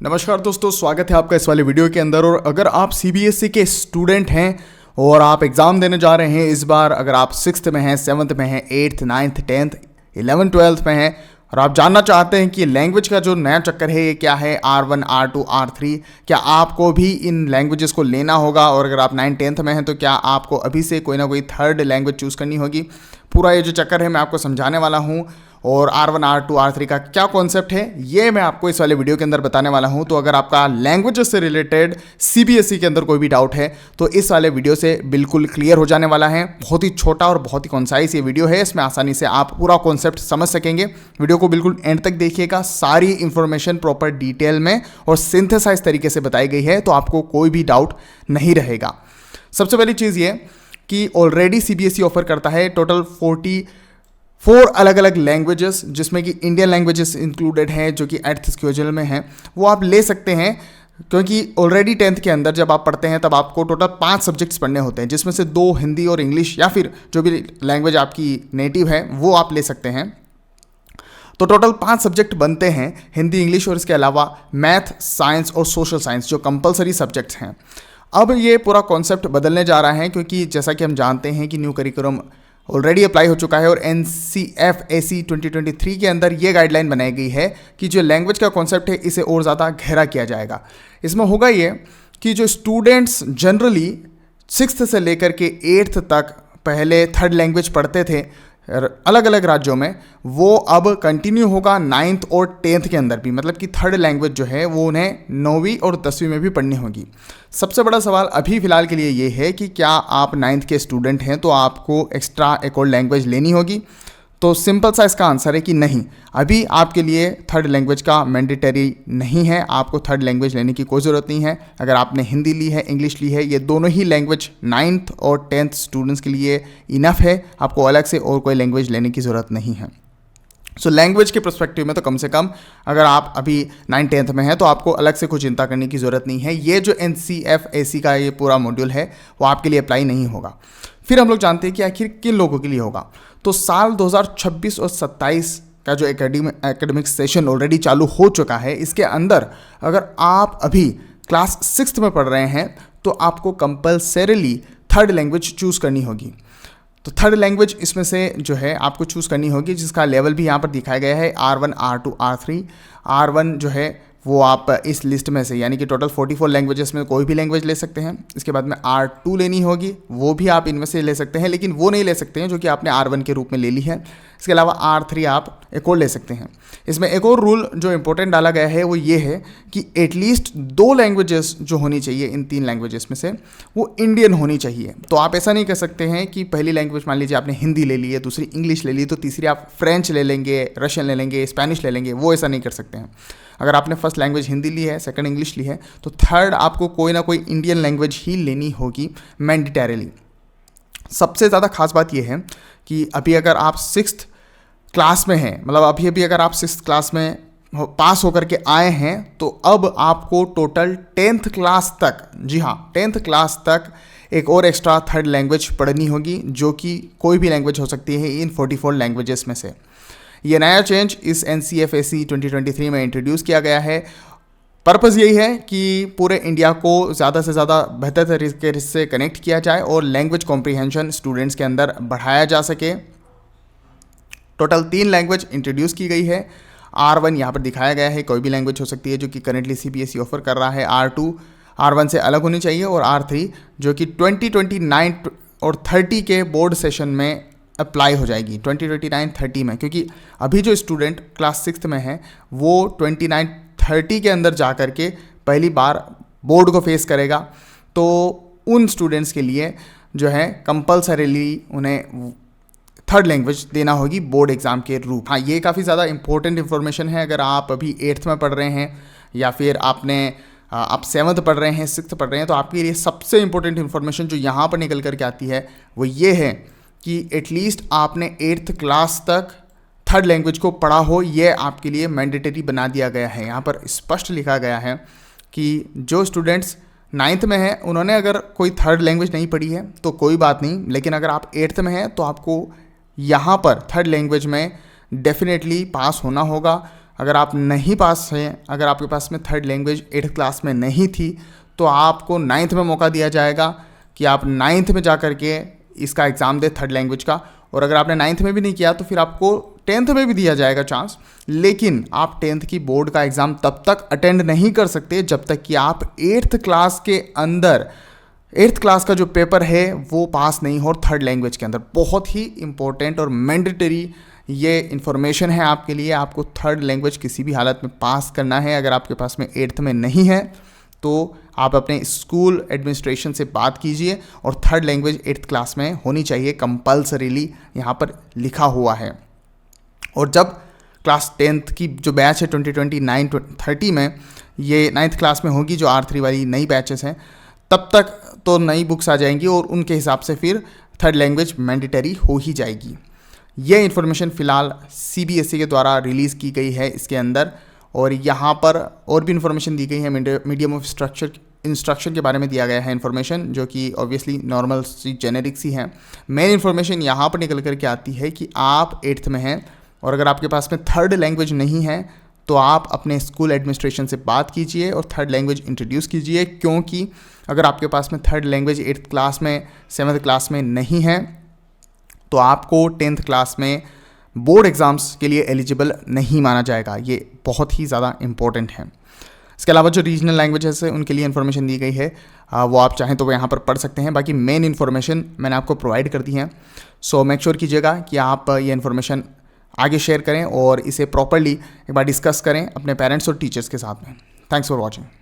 नमस्कार दोस्तों, स्वागत है आपका इस वाले वीडियो के अंदर। और अगर आप सीबीएसई के स्टूडेंट हैं और आप एग्ज़ाम देने जा रहे हैं इस बार, अगर आप 6th में हैं, 7th में हैं, 8th, 9th, 10th, 11th, 12th में हैं और आप जानना चाहते हैं कि लैंग्वेज का जो नया चक्कर है ये क्या है, R1, R2, R3, क्या आपको भी इन लैंग्वेजेस को लेना होगा? और अगर आप 9th, 10th में हैं तो क्या आपको अभी से कोई ना कोई थर्ड लैंग्वेज चूज़ करनी होगी? पूरा ये जो चक्कर है मैं आपको समझाने वाला हूँ। और R1, R2, R3 का क्या कॉन्सेप्ट है ये मैं आपको इस वाले वीडियो के अंदर बताने वाला हूं। तो अगर आपका लैंग्वेजेस से रिलेटेड सीबीएसई के अंदर कोई भी डाउट है तो इस वाले वीडियो से बिल्कुल क्लियर हो जाने वाला है। बहुत ही छोटा और बहुत ही कॉन्साइज ये वीडियो है, इसमें आसानी से आप पूरा कॉन्सेप्ट समझ सकेंगे। वीडियो को बिल्कुल एंड तक देखिएगा, सारी इंफॉर्मेशन प्रॉपर डिटेल में और सिंथेसाइज तरीके से बताई गई है, तो आपको कोई भी डाउट नहीं रहेगा। सबसे पहली चीज़ ये कि ऑलरेडी सीबीएसई ऑफर करता है टोटल 44 अलग अलग लैंग्वेजेस, जिसमें कि इंडियन लैंग्वेजेस इंक्लूडेड हैं जो कि 8th स्केड्यूल में हैं, वो आप ले सकते हैं। क्योंकि ऑलरेडी 10th के अंदर जब आप पढ़ते हैं तब आपको टोटल 5 सब्जेक्ट्स पढ़ने होते हैं, जिसमें से 2 हिंदी और इंग्लिश, या फिर जो भी लैंग्वेज आपकी नेटिव है वो आप ले सकते हैं। तो टोटल 5 सब्जेक्ट बनते हैं, हिंदी, इंग्लिश और इसके अलावा मैथ, साइंस और सोशल साइंस, जो कंपलसरी सब्जेक्ट्स हैं। अब ये पूरा कॉन्सेप्ट बदलने जा रहा है, क्योंकि जैसा कि हम जानते हैं कि न्यू करिकुलम ऑलरेडी अप्लाई हो चुका है और NCFAC 2023 के अंदर ये गाइडलाइन बनाई गई है कि जो लैंग्वेज का कॉन्सेप्ट है इसे और ज़्यादा गहरा किया जाएगा। इसमें होगा ये कि जो स्टूडेंट्स जनरली 6th से लेकर के 8th तक पहले थर्ड लैंग्वेज पढ़ते थे अलग अलग राज्यों में, वो अब कंटिन्यू होगा 9th और 10th के अंदर भी। मतलब कि थर्ड लैंग्वेज जो है वो उन्हें 9वीं और 10वीं में भी पढ़नी होगी। सबसे बड़ा सवाल अभी फ़िलहाल के लिए ये है कि क्या आप 9th के स्टूडेंट हैं तो आपको एक्स्ट्रा एक और लैंग्वेज लेनी होगी? तो सिंपल सा इसका आंसर है कि नहीं, अभी आपके लिए थर्ड लैंग्वेज का मैंडेटरी नहीं है, आपको थर्ड लैंग्वेज लेने की कोई ज़रूरत नहीं है। अगर आपने हिंदी ली है, इंग्लिश ली है, ये दोनों ही लैंग्वेज 9th और 10th स्टूडेंट्स के लिए इनफ है, आपको अलग से और कोई लैंग्वेज लेने की ज़रूरत नहीं है। सो लैंग्वेज के पर्सपेक्टिव में तो कम से कम अगर आप अभी 9th, 10th में हैं तो आपको अलग से कुछ चिंता करने की ज़रूरत नहीं है। ये जो NCFAC का ये पूरा मॉड्यूल है वो आपके लिए अप्लाई नहीं होगा। फिर हम लोग जानते हैं कि आखिर किन लोगों के लिए होगा। तो साल 2026 और 27 का जो एकेडमिक सेशन ऑलरेडी चालू हो चुका है, इसके अंदर अगर आप अभी क्लास 6th में पढ़ रहे हैं तो आपको कंपल्सरीली थर्ड लैंग्वेज चूज़ करनी होगी। तो थर्ड लैंग्वेज इसमें से जो है आपको चूज़ करनी होगी, जिसका लेवल भी यहाँ पर दिखाया गया है R1, R2, R3। R1 जो है वो आप इस लिस्ट में से, यानी कि टोटल 44 लैंग्वेजेस में कोई भी लैंग्वेज ले सकते हैं। इसके बाद में R2 लेनी होगी, वो भी आप इनमें से ले सकते हैं, लेकिन वो नहीं ले सकते हैं जो कि आपने R1 के रूप में ले ली है। इसके अलावा R3 आप एक और ले सकते हैं। इसमें एक और रूल जो इंपॉर्टेंट डाला गया है वो ये है कि एटलीस्ट 2 लैंग्वेजेस जो होनी चाहिए इन 3 लैंग्वेजेस में से वो इंडियन होनी चाहिए। तो आप ऐसा नहीं कर सकते हैं कि पहली लैंग्वेज मान लीजिए आपने हिंदी ले ली है, दूसरी इंग्लिश ले ली, तो तीसरी आप फ्रेंच ले लेंगे, रशियन ले लेंगे, स्पेनिश ले लेंगे, वो ऐसा नहीं कर सकते हैं। अगर आपने फर्स्ट लैंग्वेज हिंदी ली है, सेकंड इंग्लिश ली है, तो थर्ड आपको कोई ना कोई इंडियन लैंग्वेज ही लेनी होगी मैंडेटरीली। सबसे ज़्यादा खास बात यह है कि अभी अगर आप 6th क्लास में हैं, मतलब अभी अगर आप 6th क्लास में पास होकर के आए हैं, तो अब आपको टोटल 10th क्लास तक, जी हाँ 10th क्लास तक एक और एक्स्ट्रा थर्ड लैंग्वेज पढ़नी होगी, जो कि कोई भी लैंग्वेज हो सकती है इन 44 लैंग्वेजेस में से। ये नया चेंज इस NCFAC 2023 में इंट्रोड्यूस किया गया है। पर्पज़ यही है कि पूरे इंडिया को ज़्यादा से ज़्यादा बेहतर तरीके से कनेक्ट किया जाए और लैंग्वेज कॉम्प्रीहेंशन स्टूडेंट्स के अंदर बढ़ाया जा सके। टोटल 3 लैंग्वेज इंट्रोड्यूस की गई है। R1 यहाँ पर दिखाया गया है, कोई भी लैंग्वेज हो सकती है जो कि करेंटली सीबीएसई ऑफर कर रहा है। R2 R1 से अलग होनी चाहिए, और R3 जो कि 2029 और 30 के बोर्ड सेशन में अप्लाई हो जाएगी, 2029-30 में। क्योंकि अभी जो स्टूडेंट क्लास 6th में है वो 29-30 के अंदर जा कर के पहली बार बोर्ड को फेस करेगा, तो उन स्टूडेंट्स के लिए जो है कंपल्सरीली उन्हें थर्ड लैंग्वेज देना होगी बोर्ड एग्ज़ाम के रूप। हाँ, ये काफ़ी ज़्यादा इंपॉर्टेंट इन्फॉर्मेशन है। अगर आप अभी 8th में पढ़ रहे हैं या फिर आप 7th पढ़ रहे हैं, 6th पढ़ रहे हैं, तो आपके लिए सबसे इंपॉर्टेंट इन्फॉर्मेशन जो यहाँ पर निकल करके आती है वो ये है कि एटलीस्ट आपने 8th क्लास तक थर्ड लैंग्वेज को पढ़ा हो, ये आपके लिए मैंडेटरी बना दिया गया है। यहाँ पर स्पष्ट लिखा गया है कि जो स्टूडेंट्स 9th में हैं उन्होंने अगर कोई थर्ड लैंग्वेज नहीं पढ़ी है तो कोई बात नहीं, लेकिन अगर आप 8th में हैं तो आपको यहाँ पर थर्ड लैंग्वेज में डेफिनेटली पास होना होगा। अगर आप नहीं पास हैं, अगर आपके पास में थर्ड लैंग्वेज 8th क्लास में नहीं थी, तो आपको 9th में मौका दिया जाएगा कि आप 9th में जा कर के इसका एग्ज़ाम दे थर्ड लैंग्वेज का। और अगर आपने 9th में भी नहीं किया तो फिर आपको 10th में भी दिया जाएगा चांस, लेकिन आप 10th की बोर्ड का एग्ज़ाम तब तक अटेंड नहीं कर सकते जब तक कि आप 8th क्लास के अंदर 8th क्लास का जो पेपर है वो पास नहीं हो थर्ड लैंग्वेज के अंदर। बहुत ही इंपॉर्टेंट और मैंडेटरी ये इन्फॉर्मेशन है आपके लिए। आपको थर्ड लैंग्वेज किसी भी हालत में पास करना है। अगर आपके पास में 8th में नहीं है तो आप अपने स्कूल एडमिनिस्ट्रेशन से बात कीजिए और थर्ड लैंग्वेज 8th क्लास में होनी चाहिए कंपल्सरीली, यहाँ पर लिखा हुआ है। और जब क्लास 10th की जो बैच है 2029-30 में ये 9th क्लास में होगी, जो R3 वाली नई बैचेस हैं, तब तक तो नई बुक्स आ जाएंगी और उनके हिसाब से फिर थर्ड लैंग्वेज मैंडेटरी हो ही जाएगी। ये इन्फॉर्मेशन फ़िलहाल CBSE के द्वारा रिलीज़ की गई है इसके अंदर। और यहाँ पर और भी इन्फॉर्मेशन दी गई है, मीडियम ऑफ इंस्ट्रक्शन के बारे में दिया गया है इन्फॉर्मेशन, जो कि ऑब्वियसली नॉर्मल सी जेनेरिक सी है। मेन इन्फॉर्मेशन यहाँ पर निकल कर के आती है कि आप 8th में हैं और अगर आपके पास में थर्ड लैंग्वेज नहीं है तो आप अपने स्कूल एडमिनिस्ट्रेशन से बात कीजिए और थर्ड लैंग्वेज इंट्रोड्यूस कीजिए, क्योंकि अगर आपके पास में थर्ड लैंग्वेज 8th क्लास में 7th क्लास में नहीं है तो आपको 10th क्लास में बोर्ड एग्ज़ाम्स के लिए एलिजिबल नहीं माना जाएगा। ये बहुत ही ज़्यादा इंपॉर्टेंट है। इसके अलावा जो रीजनल लैंग्वेजेस है उनके लिए इन्फॉर्मेशन दी गई है, वो आप चाहें तो वो यहाँ पर पढ़ सकते हैं। बाकी मेन इन्फॉर्मेशन मैंने आपको प्रोवाइड कर दी है। सो मेक श्योर कीजिएगा कि आप ये इन्फॉर्मेशन आगे शेयर करें और इसे प्रॉपर्ली एक बार डिस्कस करें अपने पेरेंट्स और टीचर्स के साथ में। Thanks for watching.